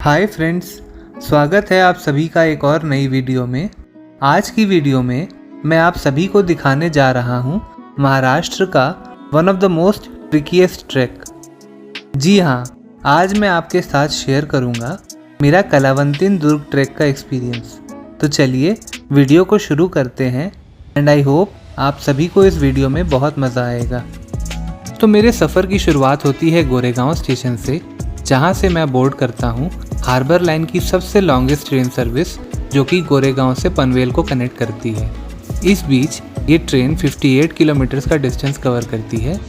Hi friends, स्वागत है आप सभी का एक और नई वीडियो में। आज की वीडियो में मैं आप सभी को दिखाने जा रहा हूँ महाराष्ट्र का one of the most trickiest track. जी हाँ, आज मैं आपके साथ शेयर करूँगा मेरा कलावंतिन दुर्ग ट्रैक का एक्सपीरियंस। तो चलिए वीडियो को शुरू करते हैं एंड आई होप आप सभी को इस वीडियो में बहुत मज़ा आएगा। तो मेरे सफ़र की शुरुआत होती है गोरेगांव स्टेशन से, जहाँ से मैं बोर्ड करता हूँ हार्बर लाइन की सबसे लॉन्गेस्ट ट्रेन सर्विस जो कि गोरेगांव से पनवेल को कनेक्ट करती है। इस बीच ये ट्रेन 58 किलोमीटर्स का डिस्टेंस कवर करती है।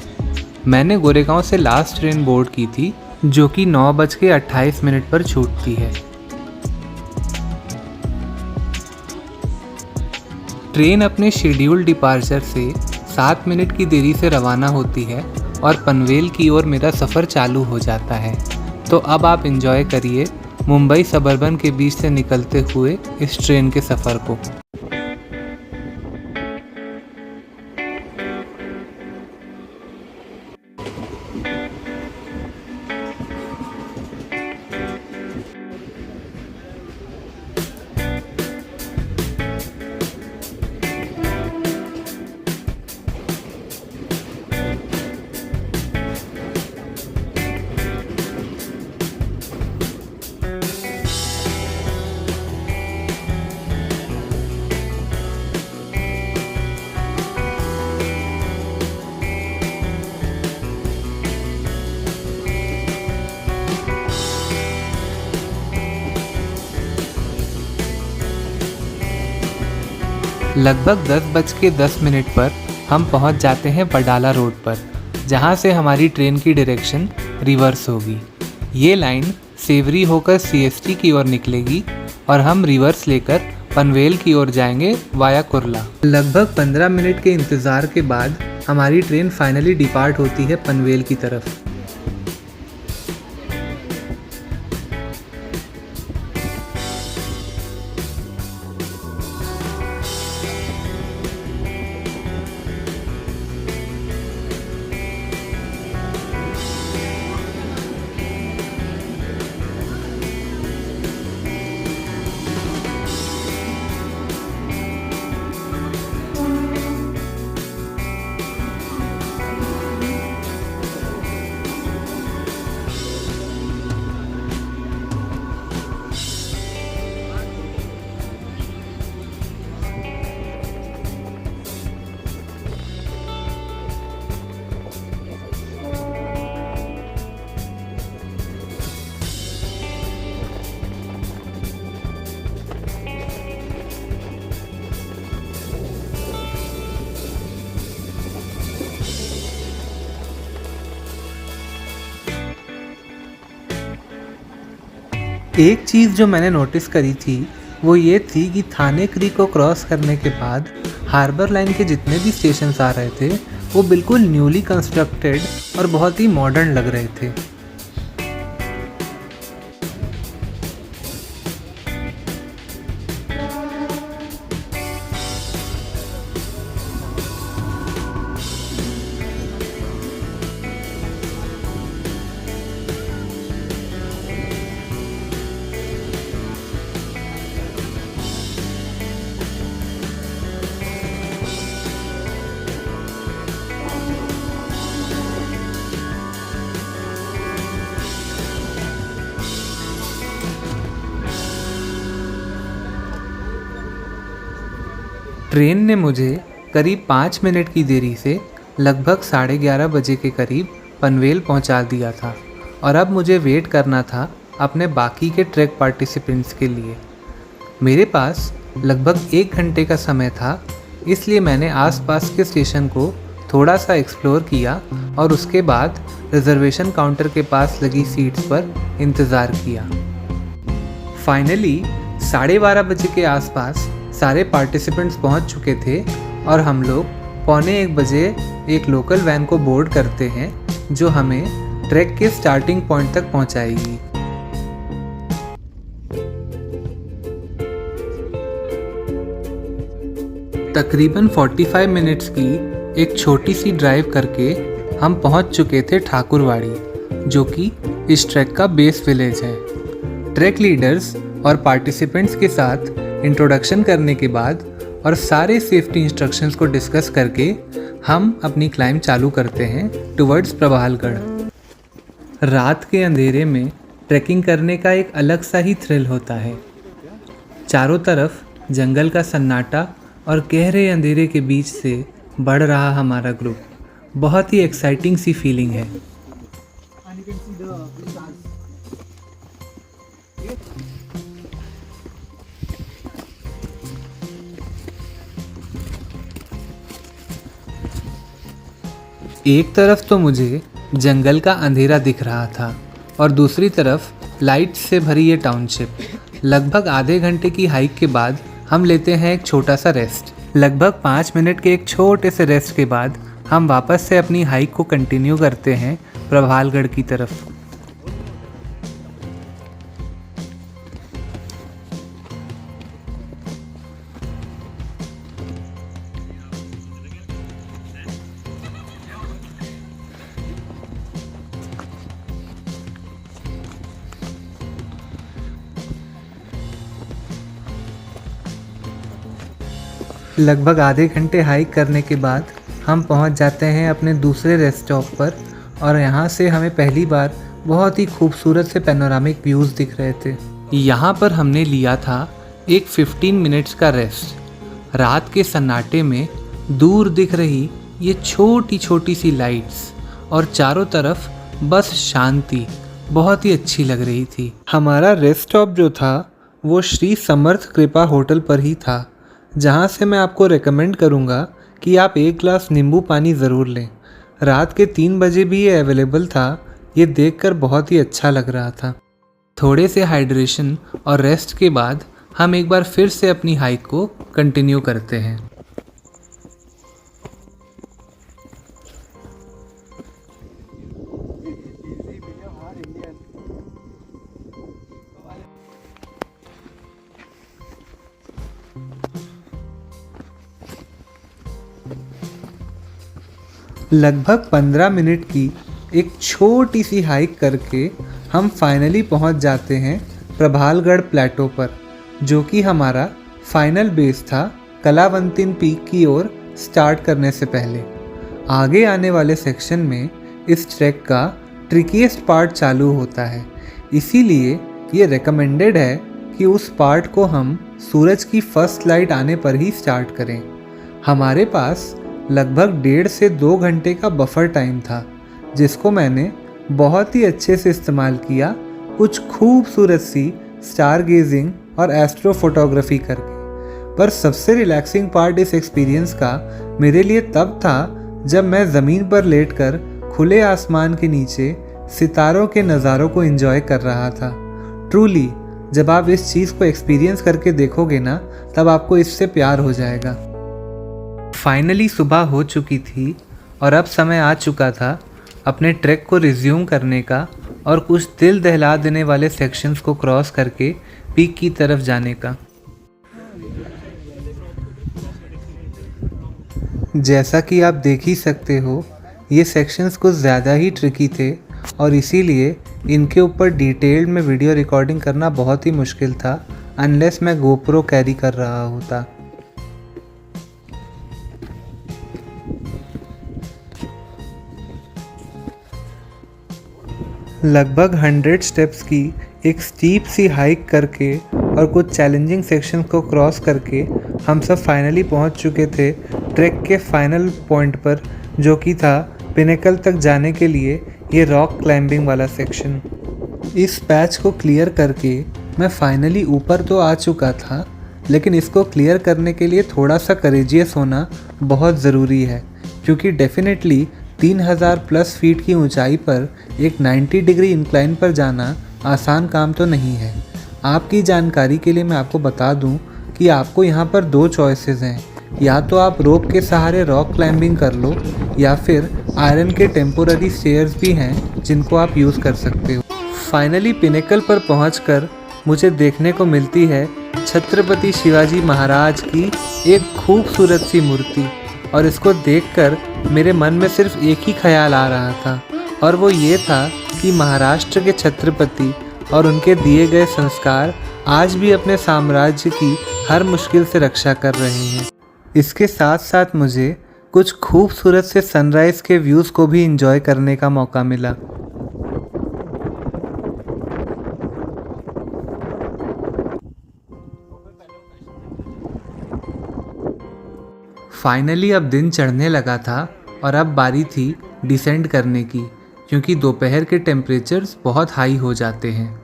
मैंने गोरेगांव से लास्ट ट्रेन बोर्ड की थी जो कि 9:28 पर छूटती है। ट्रेन अपने शेड्यूल्ड डिपार्चर से 7 मिनट की देरी से रवाना होती है और पनवेल की ओर मेरा सफ़र चालू हो जाता है। तो अब आप एंजॉय करिए मुंबई सबर्बन के बीच से निकलते हुए इस ट्रेन के सफ़र को। लगभग 10:10 पर हम पहुंच जाते हैं पडाला रोड पर, जहां से हमारी ट्रेन की डायरेक्शन रिवर्स होगी। ये लाइन सेवरी होकर सीएसटी की ओर निकलेगी और हम रिवर्स लेकर पनवेल की ओर जाएंगे वाया कुर्ला। लगभग 15 मिनट के इंतज़ार के बाद हमारी ट्रेन फाइनली डिपार्ट होती है पनवेल की तरफ। एक चीज़ जो मैंने नोटिस करी थी वो ये थी कि थाने क्रीक को क्रॉस करने के बाद हार्बर लाइन के जितने भी स्टेशंस आ रहे थे वो बिल्कुल न्यूली कंस्ट्रक्टेड और बहुत ही मॉडर्न लग रहे थे। ट्रेन ने मुझे करीब 5 मिनट की देरी से लगभग 11:30 बजे के करीब पनवेल पहुंचा दिया था और अब मुझे वेट करना था अपने बाकी के ट्रैक पार्टिसिपेंट्स के लिए। मेरे पास लगभग 1 घंटे का समय था, इसलिए मैंने आसपास के स्टेशन को थोड़ा सा एक्सप्लोर किया और उसके बाद रिजर्वेशन काउंटर के पास लगी सीट्स पर इंतज़ार किया। फाइनली 12:30 बजे के आसपास सारे पार्टिसिपेंट्स पहुंच चुके थे और हम लोग 1:45 बजे एक लोकल वैन को बोर्ड करते हैं जो हमें ट्रैक के स्टार्टिंग पॉइंट तक पहुंचाएगी। तकरीबन 45 मिनट्स की एक छोटी सी ड्राइव करके हम पहुंच चुके थे ठाकुरवाड़ी, जो कि इस ट्रैक का बेस विलेज है। ट्रैक लीडर्स और पार्टिसिपेंट्स के साथ इंट्रोडक्शन करने के बाद और सारे सेफ्टी इंस्ट्रक्शंस को डिस्कस करके हम अपनी क्लाइंब चालू करते हैं टुवर्ड्स प्रभालगढ़। रात के अंधेरे में ट्रैकिंग करने का एक अलग सा ही थ्रिल होता है। चारों तरफ जंगल का सन्नाटा और गहरे अंधेरे के बीच से बढ़ रहा हमारा ग्रुप, बहुत ही एक्साइटिंग सी फीलिंग है। एक तरफ तो मुझे जंगल का अंधेरा दिख रहा था और दूसरी तरफ लाइट्स से भरी ये टाउनशिप। लगभग आधे घंटे की हाइक के बाद हम लेते हैं एक छोटा सा रेस्ट। लगभग 5 मिनट के एक छोटे से रेस्ट के बाद हम वापस से अपनी हाइक को कंटिन्यू करते हैं प्रभालगढ़ की तरफ। लगभग आधे घंटे हाइक करने के बाद हम पहुंच जाते हैं अपने दूसरे रेस्ट स्टॉप पर और यहाँ से हमें पहली बार बहुत ही खूबसूरत से पैनोरामिक व्यूज़ दिख रहे थे। यहाँ पर हमने लिया था एक 15 मिनट्स का रेस्ट। रात के सन्नाटे में दूर दिख रही ये छोटी छोटी सी लाइट्स और चारों तरफ बस शांति बहुत ही अच्छी लग रही थी। हमारा रेस्ट स्टॉप जो था वो श्री समर्थ कृपा होटल पर ही था, जहाँ से मैं आपको रेकमेंड करूँगा कि आप एक ग्लास नींबू पानी ज़रूर लें। रात के 3 बजे भी ये अवेलेबल था। ये देखकर बहुत ही अच्छा लग रहा था। थोड़े से हाइड्रेशन और रेस्ट के बाद हम एक बार फिर से अपनी हाइक को कंटिन्यू करते हैं। लगभग 15 मिनट की एक छोटी सी हाइक करके हम फाइनली पहुंच जाते हैं प्रभालगढ़ प्लेटो पर, जो कि हमारा फाइनल बेस था कलावंतिन पीक की ओर स्टार्ट करने से पहले। आगे आने वाले सेक्शन में इस ट्रैक का ट्रिकीएस्ट पार्ट चालू होता है, इसीलिए ये रेकमेंडेड है कि उस पार्ट को हम सूरज की फर्स्ट लाइट आने पर ही स्टार्ट करें। हमारे पास लगभग 1.5 से 2 घंटे का बफर टाइम था, जिसको मैंने बहुत ही अच्छे से इस्तेमाल किया कुछ खूबसूरत सी स्टार गेजिंग और एस्ट्रो फोटोग्राफी करके। पर सबसे रिलैक्सिंग पार्ट इस एक्सपीरियंस का मेरे लिए तब था जब मैं ज़मीन पर लेटकर खुले आसमान के नीचे सितारों के नज़ारों को एंजॉय कर रहा था। ट्रूली जब आप इस चीज़ को एक्सपीरियंस करके देखोगे ना, तब आपको इससे प्यार हो जाएगा। फाइनली सुबह हो चुकी थी और अब समय आ चुका था अपने ट्रैक को रिज्यूम करने का और कुछ दिल दहला देने वाले सेक्शंस को क्रॉस करके पीक की तरफ जाने का। जैसा कि आप देख ही सकते हो, ये सेक्शंस कुछ ज़्यादा ही ट्रिकी थे और इसीलिए इनके ऊपर डिटेल्ड में वीडियो रिकॉर्डिंग करना बहुत ही मुश्किल था, अनलेस मैं गोप्रो कैरी कर रहा होता। लगभग 100 स्टेप्स की एक स्टीप सी हाइक करके और कुछ चैलेंजिंग सेक्शन को क्रॉस करके हम सब फाइनली पहुंच चुके थे ट्रैक के फाइनल पॉइंट पर, जो कि था पिनेकल तक जाने के लिए ये रॉक क्लाइंबिंग वाला सेक्शन। इस पैच को क्लियर करके मैं फाइनली ऊपर तो आ चुका था, लेकिन इसको क्लियर करने के लिए थोड़ा सा करेजियस होना बहुत ज़रूरी है, क्योंकि डेफिनेटली 3000 प्लस फीट की ऊंचाई पर एक 90 डिग्री इंक्लाइन पर जाना आसान काम तो नहीं है। आपकी जानकारी के लिए मैं आपको बता दूं कि आपको यहाँ पर 2 चॉइसेस हैं, या तो आप रोप के सहारे रॉक क्लाइंबिंग कर लो, या फिर आयरन के टेम्पोररी स्टेयर्स भी हैं जिनको आप यूज़ कर सकते हो। फाइनली पिनेकल पर पहुंचकर मुझे देखने को मिलती है छत्रपति शिवाजी महाराज की एक खूबसूरत सी मूर्ति, और इसको देखकर मेरे मन में सिर्फ एक ही ख्याल आ रहा था, और वो ये था कि महाराष्ट्र के छत्रपति और उनके दिए गए संस्कार आज भी अपने साम्राज्य की हर मुश्किल से रक्षा कर रहे हैं। इसके साथ साथ मुझे कुछ खूबसूरत से सनराइज़ के व्यूज़ को भी एंजॉय करने का मौका मिला। फाइनली अब दिन चढ़ने लगा था और अब बारी थी डिसेंड करने की, क्योंकि दोपहर के टेम्परेचर्स बहुत हाई हो जाते हैं।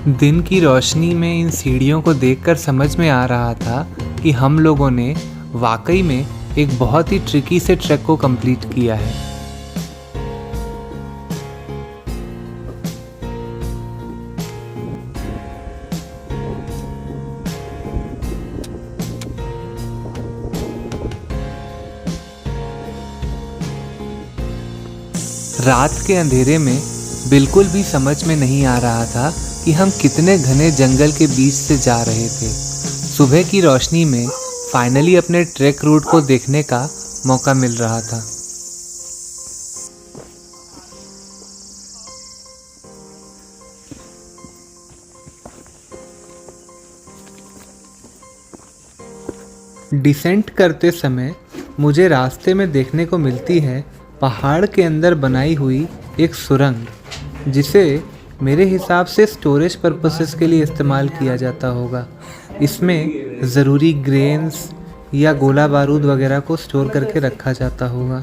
दिन की रोशनी में इन सीढ़ियों को देखकर समझ में आ रहा था कि हम लोगों ने वाकई में एक बहुत ही ट्रिकी से ट्रैक को कंप्लीट किया है। रात के अंधेरे में बिल्कुल भी समझ में नहीं आ रहा था कि हम कितने घने जंगल के बीच से जा रहे थे। सुबह की रोशनी में फाइनली अपने ट्रैक रूट को देखने का मौका मिल रहा था। डिसेंट करते समय मुझे रास्ते में देखने को मिलती है पहाड़ के अंदर बनाई हुई एक सुरंग, जिसे मेरे हिसाब से स्टोरेज पर्पसेस के लिए इस्तेमाल किया जाता होगा। इसमें ज़रूरी ग्रेन्स या गोला बारूद वगैरह को स्टोर करके रखा जाता होगा।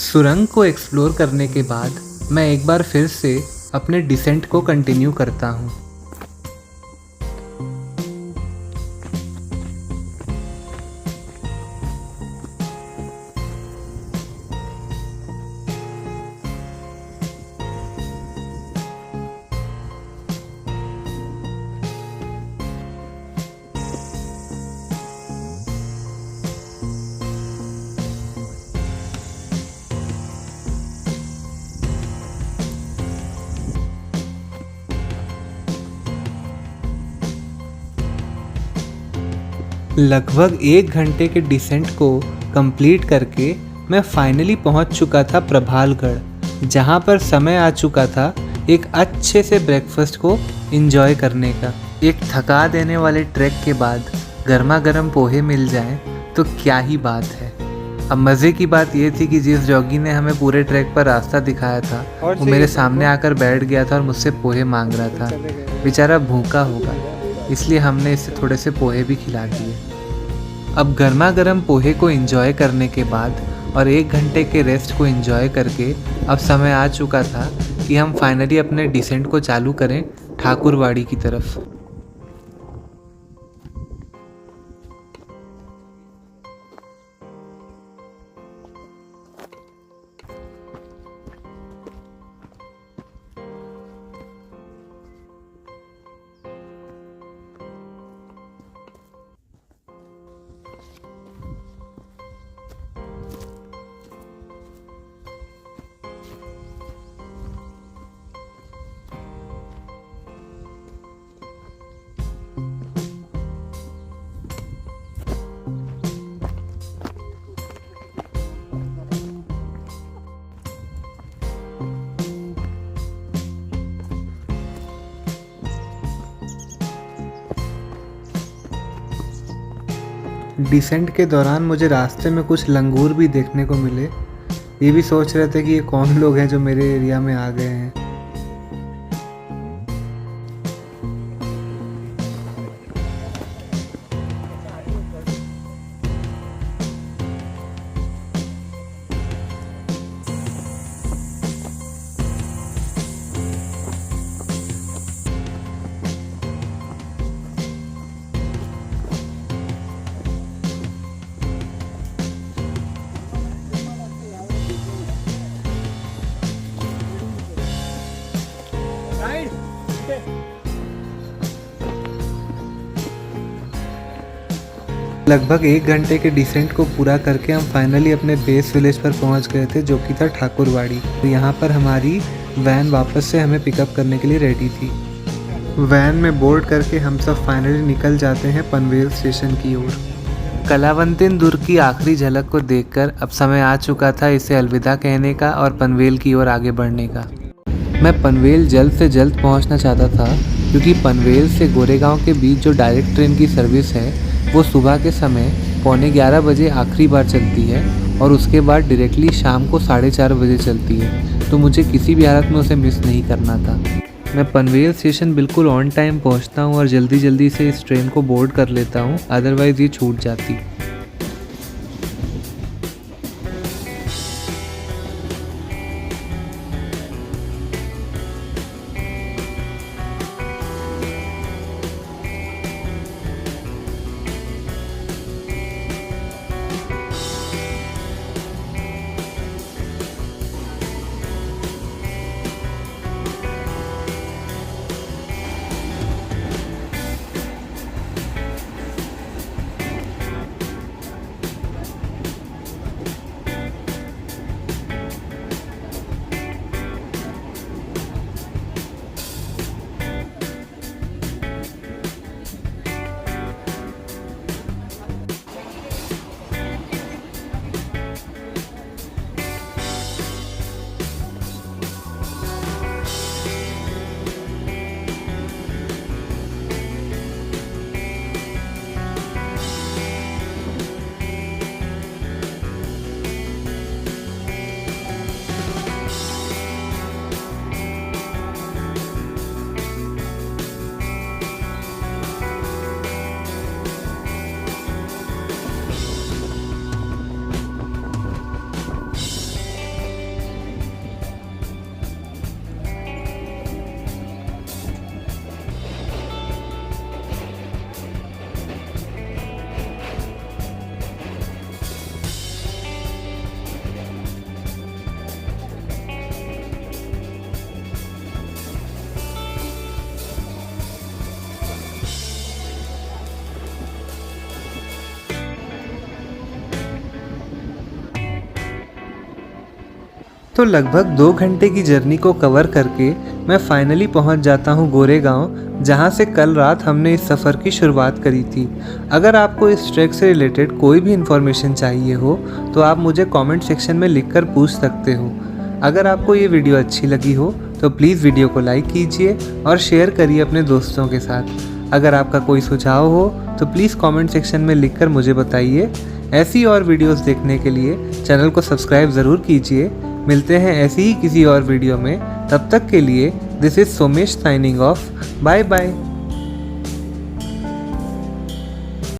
सुरंग को एक्सप्लोर करने के बाद मैं एक बार फिर से अपने डिसेंट को कंटिन्यू करता हूँ। लगभग 1 घंटे के डिसेंट को कंप्लीट करके मैं फाइनली पहुंच चुका था प्रभालगढ़, जहां पर समय आ चुका था एक अच्छे से ब्रेकफास्ट को एंजॉय करने का। एक थका देने वाले ट्रैक के बाद गर्मा गर्म पोहे मिल जाएं तो क्या ही बात है। अब मज़े की बात ये थी कि जिस जॉगी ने हमें पूरे ट्रैक पर रास्ता दिखाया था वो मेरे सामने आकर बैठ गया था और मुझसे पोहे मांग रहा था। बेचारा भूखा होगा, इसलिए हमने इसे थोड़े से पोहे भी खिला दिए। अब गर्मा गर्म पोहे को एंजॉय करने के बाद और 1 घंटे के रेस्ट को एंजॉय करके अब समय आ चुका था कि हम फाइनली अपने डिसेंट को चालू करें ठाकुरवाड़ी की तरफ। डिसेंट के दौरान मुझे रास्ते में कुछ लंगूर भी देखने को मिले। ये भी सोच रहे थे कि ये कौन लोग हैं जो मेरे एरिया में आ गए हैं। लगभग 1 घंटे के डिसेंट को पूरा करके हम फाइनली अपने बेस विलेज पर पहुंच गए थे, जो कि था ठाकुरवाड़ी। तो यहाँ पर हमारी वैन वापस से हमें पिकअप करने के लिए रेडी थी। वैन में बोर्ड करके हम सब फाइनली निकल जाते हैं पनवेल स्टेशन की ओर। कलावंतिन दुर्ग की आखिरी झलक को देखकर अब समय आ चुका था इसे अलविदा कहने का और पनवेल की ओर आगे बढ़ने का। मैं पनवेल जल्द से जल्द पहुंचना चाहता था, क्योंकि पनवेल से गोरेगांव के बीच जो डायरेक्ट ट्रेन की सर्विस है वो सुबह के समय 11:15 बजे आखिरी बार चलती है और उसके बाद डायरेक्टली शाम को 4:30 बजे चलती है। तो मुझे किसी भी हालत में उसे मिस नहीं करना था। मैं पनवेल स्टेशन बिल्कुल ऑन टाइम पहुंचता हूं और जल्दी जल्दी से इस ट्रेन को बोर्ड कर लेता हूं, अदरवाइज़ ये छूट जाती। तो लगभग 2 घंटे की जर्नी को कवर करके मैं फाइनली पहुंच जाता हूं गोरेगांव, जहां से कल रात हमने इस सफ़र की शुरुआत करी थी। अगर आपको इस ट्रैक से रिलेटेड कोई भी इन्फॉर्मेशन चाहिए हो तो आप मुझे कमेंट सेक्शन में लिखकर पूछ सकते हो। अगर आपको ये वीडियो अच्छी लगी हो तो प्लीज़ वीडियो को लाइक कीजिए और शेयर करिए अपने दोस्तों के साथ। अगर आपका कोई सुझाव हो तो प्लीज़ कमेंट सेक्शन में लिखकर मुझे बताइए। ऐसी और वीडियोस देखने के लिए चैनल को सब्सक्राइब ज़रूर कीजिए। मिलते हैं ऐसी ही किसी और वीडियो में, तब तक के लिए this is Somesh signing off. Bye bye.